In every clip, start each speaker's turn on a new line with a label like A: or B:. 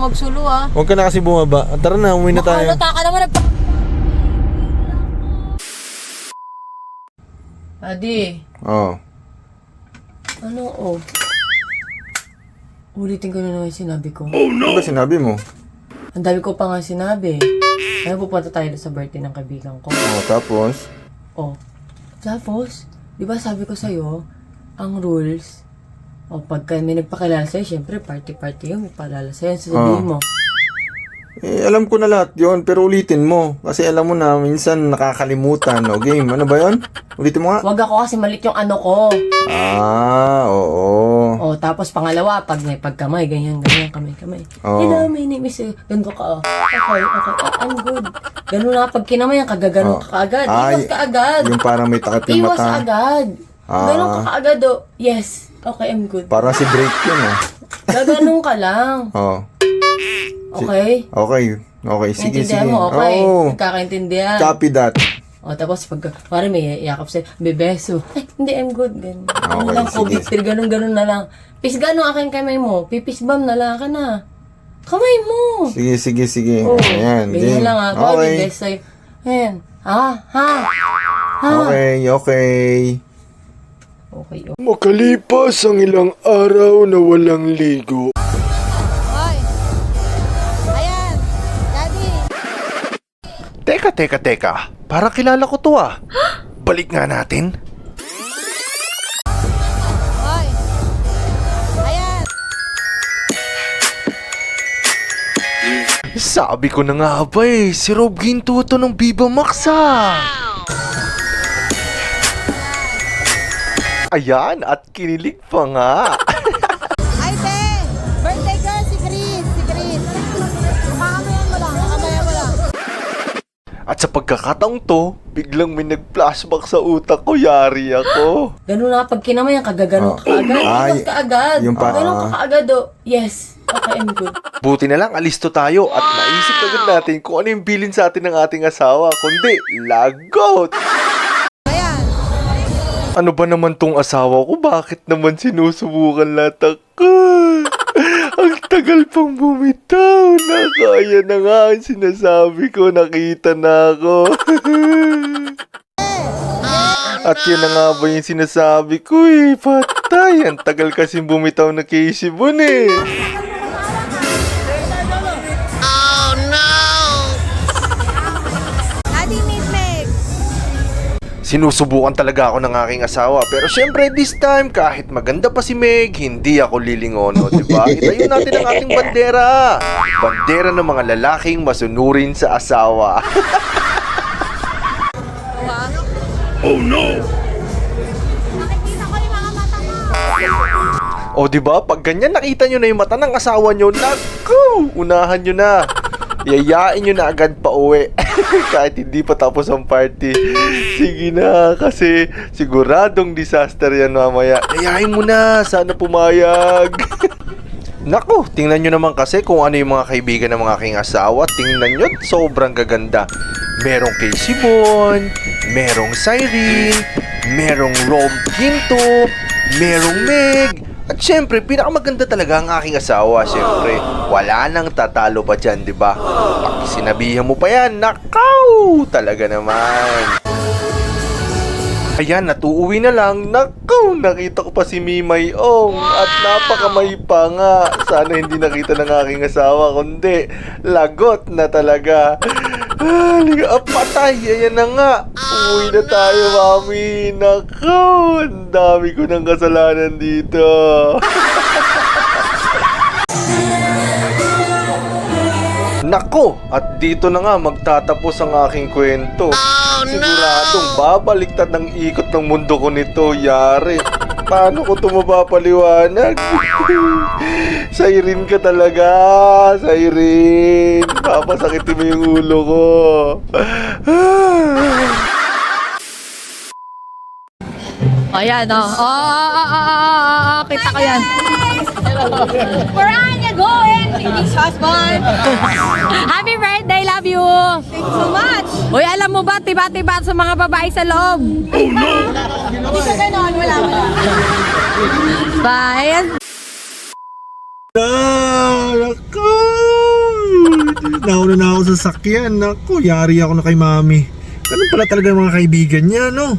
A: magsulo ah.
B: Huwag ka na kasi bumaba. Tara na, umuwi na tayo.
A: Makalata ka naman. Adi.
B: Oo.
A: Ano oh? Ulitin ko na naman yung sinabi ko.
B: Ano ba sinabi mo?
A: Ang dami ko pa nga sinabi. Kaya pupunta tayo sa birthday ng kaibigan ko.
B: Tapos?
A: Tapos, di ba sabi ko sa'yo, ang rules, pagka may nagpakilala sa'yo, syempre party-party yun, may pakilala sa'yo, sasabihin mo.
B: Alam ko na lahat yon, pero ulitin mo. Kasi alam mo na, minsan nakakalimutan. O game, ano ba yon? Ulitin mo nga.
A: Huwag ako kasi malit yung ano ko.
B: Oo.
A: Tapos pangalawa, pag may pagkamay, ganyan, kamay. Hello, my name is... Ganun ka, Okay, I'm good. Ganun na, pag kinamay, kagaganon ka kaagad. Iwas ka agad.
B: Yung parang may takip yung
A: Iwas
B: mata.
A: agad. Ganun ka kaagad, Yes, okay, I'm good.
B: Parang si Drake yun,
A: Gaganon ka lang. Okay?
B: Okay. Sige.
A: Naintindihan mo, okay?
B: Oo.
A: Nagkakaintindihan.
B: Copy that.
A: Tapos pag, parang may yakap sa'yo, bebeso. Hindi, I'm good. Ganun.
B: Okay,
A: lang,
B: sige.
A: COVID, ganun na lang. Pisgano aking kamay mo, pipisbam na lang ka na. Kamay mo.
B: Sige. Ayan,
A: ganyan
B: game.
A: lang
B: Okay.
A: Best sa'yo. Ayan.
B: Okay.
A: Okay.
C: Makalipas ang ilang araw na walang ligo.
D: Hoy! Ayan! Daddy!
C: Teka. Parang kilala ko to ah. Balik nga natin.
D: Hoy! Ayan!
C: Sabi ko na nga ba si Rob Ginto to ng Viva Max ah. Ayan, at kinilig pa nga.
D: Ay, be! Birthday girl si Chris! Kakamayan mo lang.
C: At sa pagkakataong to, biglang may nag-flashback sa utak ko, yari ako.
A: Ganun na, pag kinamay, kagaganon ka kaagad. Iwas ka agad.
B: Yung
A: Ganun ka kaagad, Yes, okay, I'm good.
C: Buti na lang, alisto tayo at naisip agad natin kung ano yung bilin sa atin ng ating asawa, kundi lagot!
D: Ayan!
C: Ano ba naman tong asawa ko? Bakit naman sinusubukan lahat ako? Ang tagal pang bumitaw. Nakaya na nga ang sinasabi ko. Nakita na ako. At yun na nga ba yung sinasabi ko Patay. Ang tagal kasi bumitaw na kay Sibon
D: Daddy meet Meg!
C: Sinusubukan talaga ako ng aking asawa. Pero syempre this time, kahit maganda pa si Meg, hindi ako lilingono, diba? Itayo natin ang ating bandera. Bandera ng mga lalaking masunurin sa asawa. Oh no!
D: Nakikita ko yung mga mata mo!
C: O diba, pag ganyan nakita nyo na yung mata ng asawa nyo, naku! Unahan nyo na. Yayain nyo na agad pa uwi. Kahit hindi pa tapos ang party. Sige na, kasi siguradong disaster yan mamaya. Yayain mo na, sana pumayag. Naku, tingnan nyo naman kasi kung ano yung mga kaibigan ng mga aking asawa. Tingnan nyo, sobrang gaganda. Merong kay Sibon, merong Cyrene, merong Rob Ginto, merong Meg. At syempre, pinakamaganda talaga ang aking asawa. Syempre, wala nang tatalo pa dyan, diba? Pag sinabihan mo pa yan, nakaw! Talaga naman. Ayan, natuuwi na lang. Nakaw! Nakita ko pa si Mimay Ong. At napakamay pa nga. Sana hindi nakita ng aking asawa. Kundi, lagot na talaga. Patay! Ayan na nga. Uwi na tayo, mami. Nakaw! Ang dami ko ng kasalanan dito. Nako, at dito na nga magtatapos ang aking kwento. Siguradong babaliktad ng ikot ng mundo ko nito, yari. Paano ko ito mapapaliwanag? Cyrene ka talaga, Cyrene. Papasakitin mo yung ulo ko.
A: Ayan, kita ko yan.
D: Where are you going? Ladies husband!
A: Happy birthday, love you!
D: Thank you so much!
A: Uy, alam mo ba, tiba-tiba sa mga babae sa loob?
D: Hindi ka ganon, wala.
A: Bye!
C: Nako!
B: Nauna na ako sa sakyan. Naku, yari ako na kay mami. Ganun pala talaga mga kaibigan niya, no?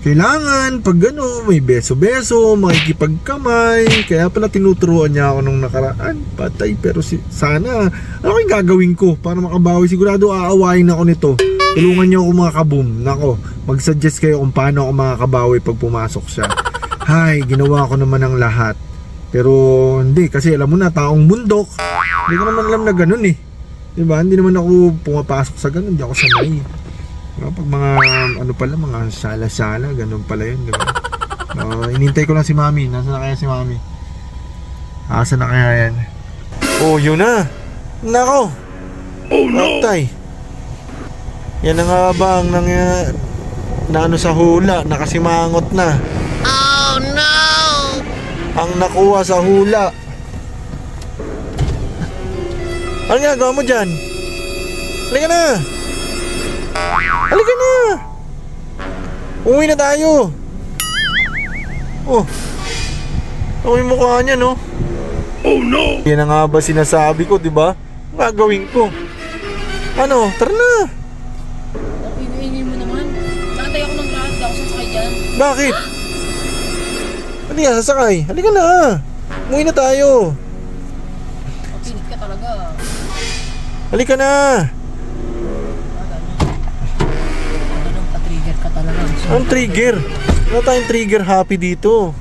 B: Kailangan, pag may beso-beso, makikipagkamay. Kaya pala tinuturuan niya ako nung nakaraan. Patay, pero sana, ano kayong gagawin ko para makabawi? Sigurado aawain ako nito. Tulungan niyo ako mga kaboom. Nako, mag-suggest kayo kung paano ako makakabawi pag pumasok siya. Hay, ginawa ko naman ang lahat. Pero hindi, kasi alam mo na, taong bundok. Hindi ko naman alam na ganun eh. Diba? Hindi naman ako pumapasok sa ganun. Hindi ako sanay. Pag mga ano pala, mga sala-sala, ganun pala yun, diba? Inintay ko lang si mami. Nasaan na kaya si mami? Asa na kaya yan? Oh, yun na. Nako. Oh no. Patay. Yan na nga ba ang na ano sa hula, nakasimangot na. Oh no. Ang nakuha sa hula. Ano ginagawa mo dyan? Halika na. Halika na. Uwi na tayo. Oh. Ako yung mukha niya, no? Oh no. Yan na nga ba sinasabi ko, diba? Ang gagawin ko. Ano? Tara na.
A: Inuingin mo naman. Nakatay ako ng lahat. Hindi ako sasakay dyan.
B: Bakit? Hindi ka sasakay. Halika na. Umuwi na tayo.
A: Mapilit ka talaga.
B: Halika na.
A: Anong pa-trigger ka talaga?
B: Anong trigger? Wala tayong trigger happy dito.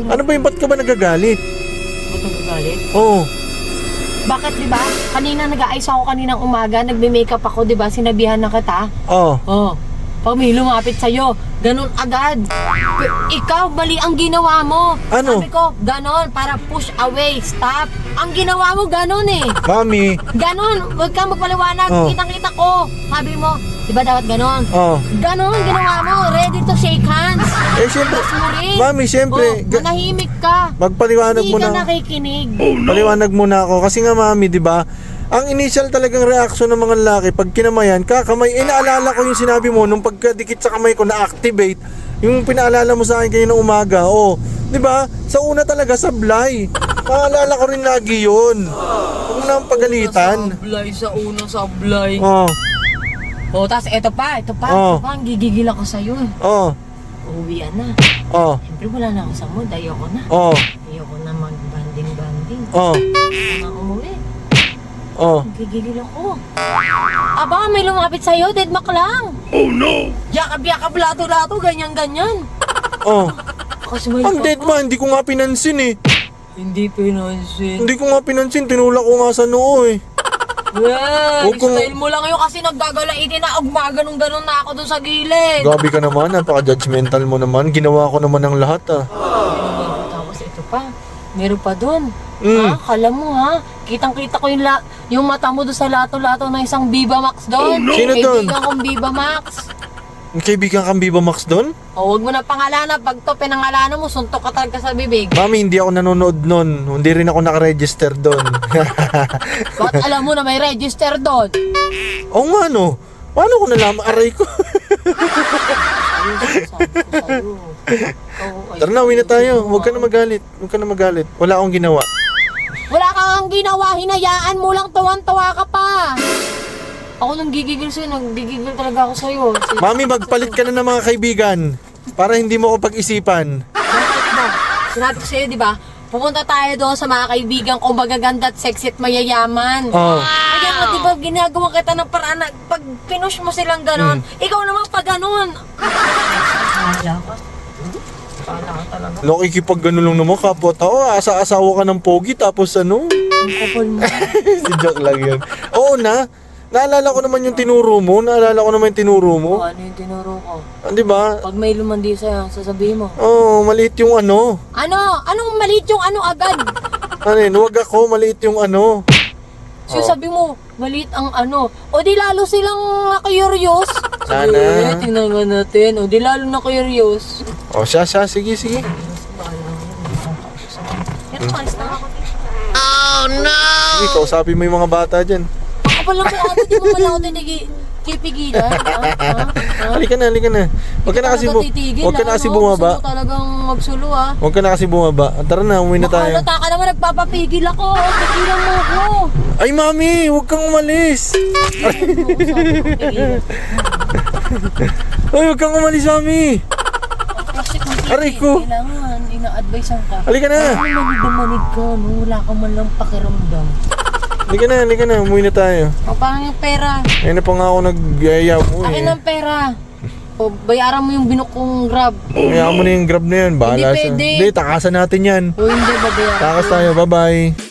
B: Ano ba yung ba't ka ba nagagalit?
A: Ba't nagagalit?
B: Oo.
A: Bakit, di ba? Kanina nag-aayos ako kaninang umaga, nagme-makeup ako, di ba? Sinabihan na kita.
B: Oo.
A: Oh. Pag may lumapit sa'yo, ganun agad. Ikaw, mali ang ginawa mo.
B: Ano?
A: Sabi ko, ganun, para push away, stop. Ang ginawa mo, ganun eh.
B: Mami.
A: Ganun, huwag kang magpaliwanag,
B: Oh.
A: kitang-kita ko. Sabi mo, di ba dapat ganun?
B: Oo.
A: Ganun, ginawa mo, ready to shake hands.
B: Eh, syempre.
A: Tapos mo rin.
B: Mami, syempre.
A: Manahimik ka.
B: Magpaliwanag
A: Hindi
B: mo
A: ka
B: na.
A: nakikinig.
B: Paliwanag muna ako. Kasi nga, mami, di ba? Ang initial talagang reaction ng mga lalaki pag kinamayan, kakamay, naalala ko yung sinabi mo nung pagkadikit sa kamay ko na-activate, yung pinaalala mo sa akin kanina umaga, oh, di ba? Sa una talaga, sablay. Naalala ko rin lagi yun. Huwag na ang pagalitan.
A: Sa una sablay.
B: Oh,
A: Oh, tas ito pa,
B: Oh.
A: ang gigigil ako sa'yo.
B: oh,
A: Uuwian na.
B: oh,
A: Siyempre wala na ako sa mood, ayoko na.
B: oh,
A: Ayoko na mag-banding-banding.
B: oh,
A: Ako na umuwi.
B: oh.
A: Gigigil ako. Aba, may lumapit sa'yo, deadlock lang. Oh no! Yakap-yakap, lato-lato, ganyan-ganyan.
B: Oh.
A: Kasi may
B: Ang dead man, hindi ko nga pinansin eh.
A: Hindi pinansin.
B: Hindi ko nga pinansin, tinulak ko nga sa noo eh.
A: Well,
B: Huwag kong-
A: style mo lang yun kasi naggagalaitin na ganun-ganun na ako doon sa gilid.
B: Gabi ka naman, napaka-judgmental mo naman. Ginawa ko naman ang lahat ah.
A: Tapos ito pa, meron pa doon.
B: Mm.
A: Ha? Kala mo ha? Kitang-kita ko yung mata mo doon sa lato-lato ng isang Viva Max doon.
B: Sino doon?
A: Kaibigan kong Viva Max.
B: May kaibigan kang Viva Max doon?
A: O, huwag mo na pangalanan. Pag to pinangalanan mo, suntok ka talaga sa bibig.
B: Mami, hindi ako nanonood nun. Hindi rin ako nakaregister doon.
A: Bakit alam mo na may register doon?
B: Oo nga no. Paano ko nalaman? Aray ko. Tara na, uwi na tayo. Huwag ka na magalit. Huwag ka na magalit. Wala akong ginawa.
A: Wala kang ginawa, hinayaan mo lang, tuwan-tuwa ka pa. Ako nang gigigil sa'yo, nagigigil talaga ako sa'yo.
B: Mami, magpalit ka na ng mga kaibigan. Para hindi mo ko pag-isipan.
A: Bakit ba? Sinabi ko sa'yo, di ba? Pupunta tayo doon sa mga kaibigan kong magaganda at sexy at mayayaman.
B: Oh.
A: Kaya nga, di ba, ginagawa kita ng paraan na pag pinush mo silang ganon, ikaw naman pa ganon. Kala ka. Kala ka talaga.
B: Nakikipag gano'n lang naman kapwa tao. Asa-asawa ka ng pogi tapos ano?
A: Ang kapal mo.
B: Si joke lang yun. Oo na. Naalala ko naman yung tinuro mo. Naalala ko naman yung tinuro mo.
A: O, ano yung tinuro ko?
B: Ah, di ba?
A: Pag may lumandi sa'yo, sasabihin mo.
B: Oo, maliit yung ano.
A: Ano? Anong maliit yung ano agad?
B: Ano yun? Huwag ako, maliit yung ano.
A: So sabi mo, maliit ang ano. O di lalo silang na-curious.
B: Sana.
A: Tingnan nga natin. O di lalo na-curious.
B: O siya, sige.
A: Pero malis na ako dito.
B: Sige, kausapin mo yung mga bata dyan.
A: Ako pala mo ako, di mo pala ako pigilan? Ha?
B: Halika na. Huwag ka na kasi bumaba.
A: Gusto mo talagang magsulo ah.
B: Huwag ka na kasi bumaba. Tara na, umuwi na tayo.
A: Makalata ka naman, nagpapapigil ako. Pigilan mo ako.
B: Ay, mami, huwag kang umalis.
A: Sabi ko, pigilan.
B: Ay, huwag kang umalis, mami.
A: Kasi kung
B: Aray ko.
A: kailangan, ina-advisean ka.
B: Halika na.
A: Manig ka, no? Wala ka man lang pakiramdam.
B: Halika na, umuwi na tayo.
A: O, parang yung pera.
B: Ayun na pa nga ako nag-yaya mo
A: Akin ang pera. O, bayaran mo yung binok kong grab.
B: Kaya mo na yung grab na yan. Bahala
A: Hindi
B: sa...
A: pwede.
B: Hindi, takasan natin yan.
A: O, hindi, babayaran.
B: Takas tayo, bye-bye.